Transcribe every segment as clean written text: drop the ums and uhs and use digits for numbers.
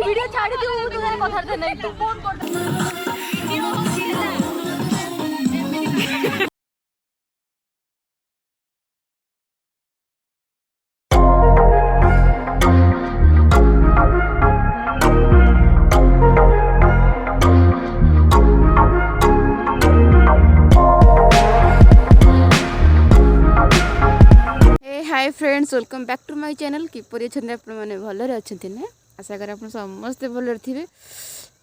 Video छाड़ी दियो तू घर कथा दे नहीं तू फोन कर hi friends welcome back to my channel किपरि अच्छे आपने भलरे अच्छे ना आशा कर आप समस्ते भलरे थे।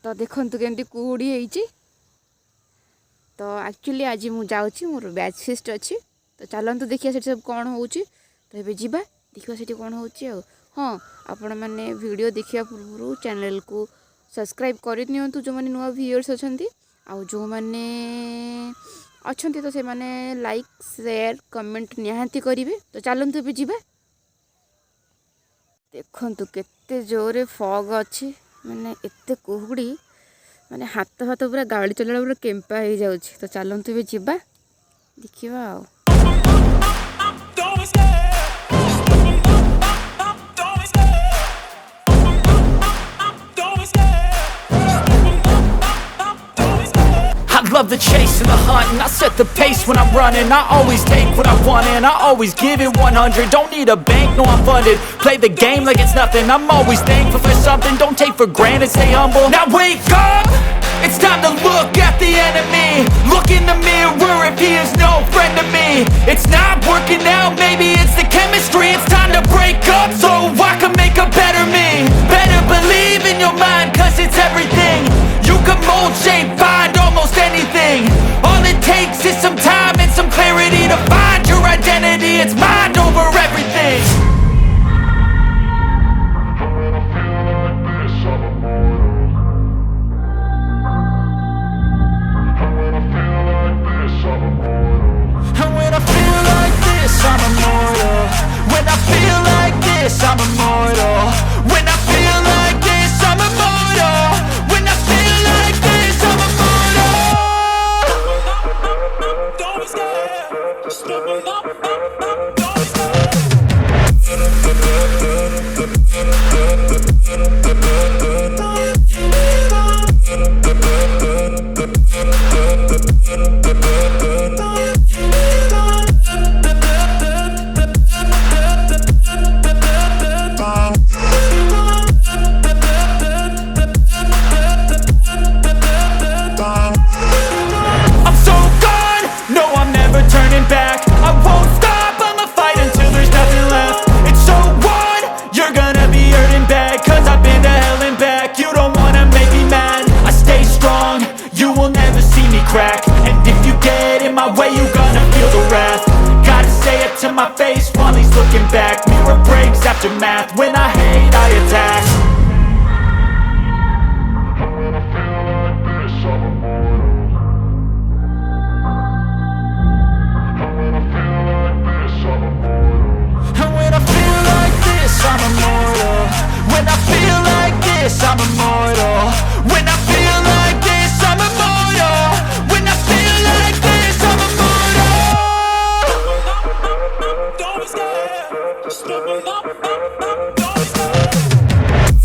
तो देखु केमती कुहुड़ी होती तो एक्चुअली आज मुझे मोर बैच फिस्ट अच्छी तो चलतु देखिए से सब कौन हो तो ये जावा देखा से कौन हो हाँ आपण मैंने वीडियो देखा पूर्व चैनल को सब्सक्राइब करनी जो मैंने नुआ व्यूअर्स अच्छा आउ जो मैंने अच्छा तो से माने लाइक शेयर कमेंट निहाती करेंगे। तो चलतु ए जावा देखु केते जोरे फग अच्छी माने एते कुहुड़ी माने हाथ हाथ पूरा गाड़ी चलला पूरा केम्पा हो जाऊँ। तो चलतु ए जावा देखा आ Love the chase and the hunt, and I set the pace when I'm running. I always take what I want and I always give it 100. Don't need a bank, no I'm funded. Play the game like it's nothing. I'm always thankful for something. Don't take for granted, stay humble. Now wake up, it's time to look at the enemy. Look in the mirror if he is no friend to me. It's not working out, maybe it's the chemistry. It's time to break up so I can make a better me. Better believe in your mind, cause it's everything. You can mold, shape, find almost anything. All it takes is some time and some clarity to find your identity. It's mind over everything. And when I feel like this, I'm immortal. When I feel like this, I'm immortal. When I feel like this, I'm immortal. When I feel like this, I'm immortal. Don't be scared. Just level up. Don't be crack. And if you get in my way, you gonna feel the wrath. Gotta say it to my face while he's looking back. Mirror breaks after math. When I hate, I attack. And when I feel like this, I'm immortal. And when I feel like this, I'm immortal. And when I feel like this, I'm immortal. When I feel like this, I'm immortal. When I feel like this, I'm immortal. When I feel like this, I'm immortal. Don't be scared. Just level up. Don't be scared.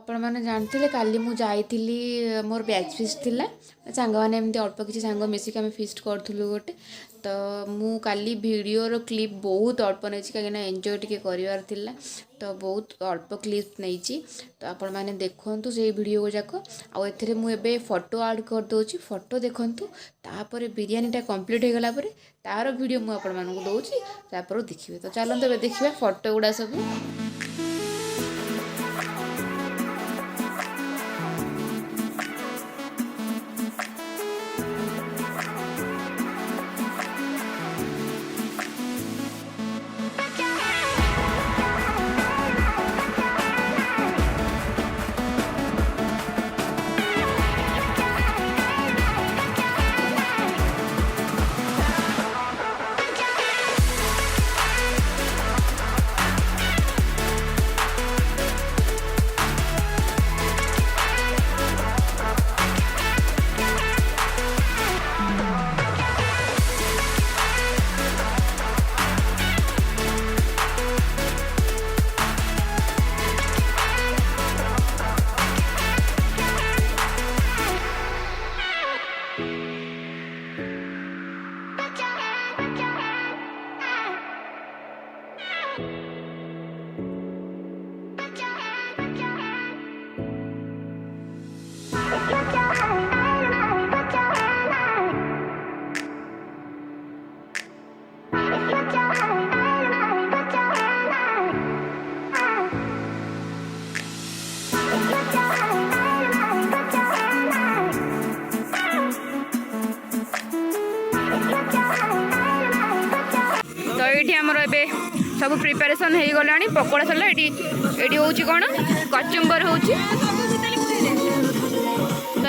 आपण मैंने जानते काली मु जाइली मोर batch fist थिला सांग मैंने एमती अल्प किसी सांग मिसिक आम फिस्ट करूँ गोटे तो मु काली वीडियोर क्लिप बहुत अल्प नहीं कहीं एंजॉय टी करार तो बहुत अल्प क्लिप नहीं तो आपण मैंने देखु से वीडियो जाक आउ मुझे फोटो ऐड कर दूसरी फोटो देखूँ तापर बिरियानीटा कंप्लीट हो गला तार वीडियो मुझे दूसरी देखिए तो चलते देखिए फोटो गुड़ा सब सब प्रिपेरेसन हो गला पकोड़ा सरला ये हूँ कौन कचुम्बर हो तो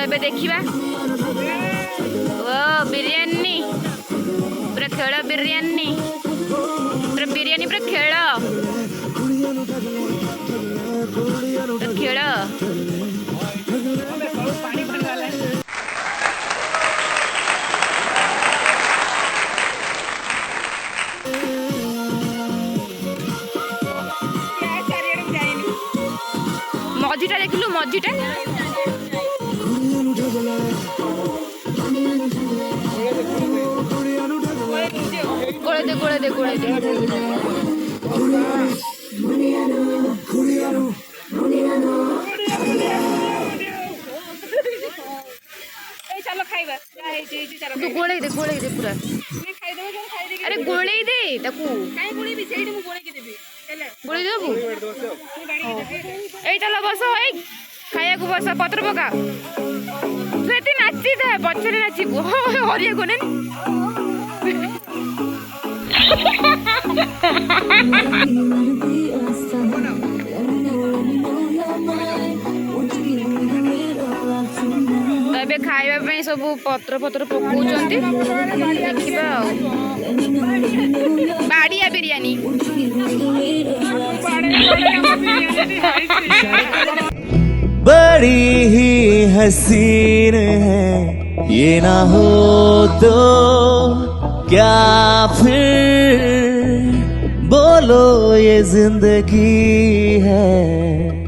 ये देखा ओ बिरयानी पूरा खेल बिरयानी पूरा बिरयानी पूरा खेल खेल मझीटा देखलु मझीटा गोले दे चलो खाइबा तू गोले दे पूरा अरे गोले दे ताकू काई गोले भी सेठी मु गोले के देबी गोले देबू एटा ल बस ए खाया को बस पत्र पका सेठी नाची दे पछरे नाचीबू हरिया कोने ଏବେ ଖାଇବା ପାଇଁ ସବୁ ପତ୍ର ପକାଉଛନ୍ତି ଦେଖିବା ଆଉ ବାଡ଼ିଆ ବିରିୟାନୀ बड़ी ही हसीन है ये ना हो तो क्या फिर बोलो ये जिंदगी है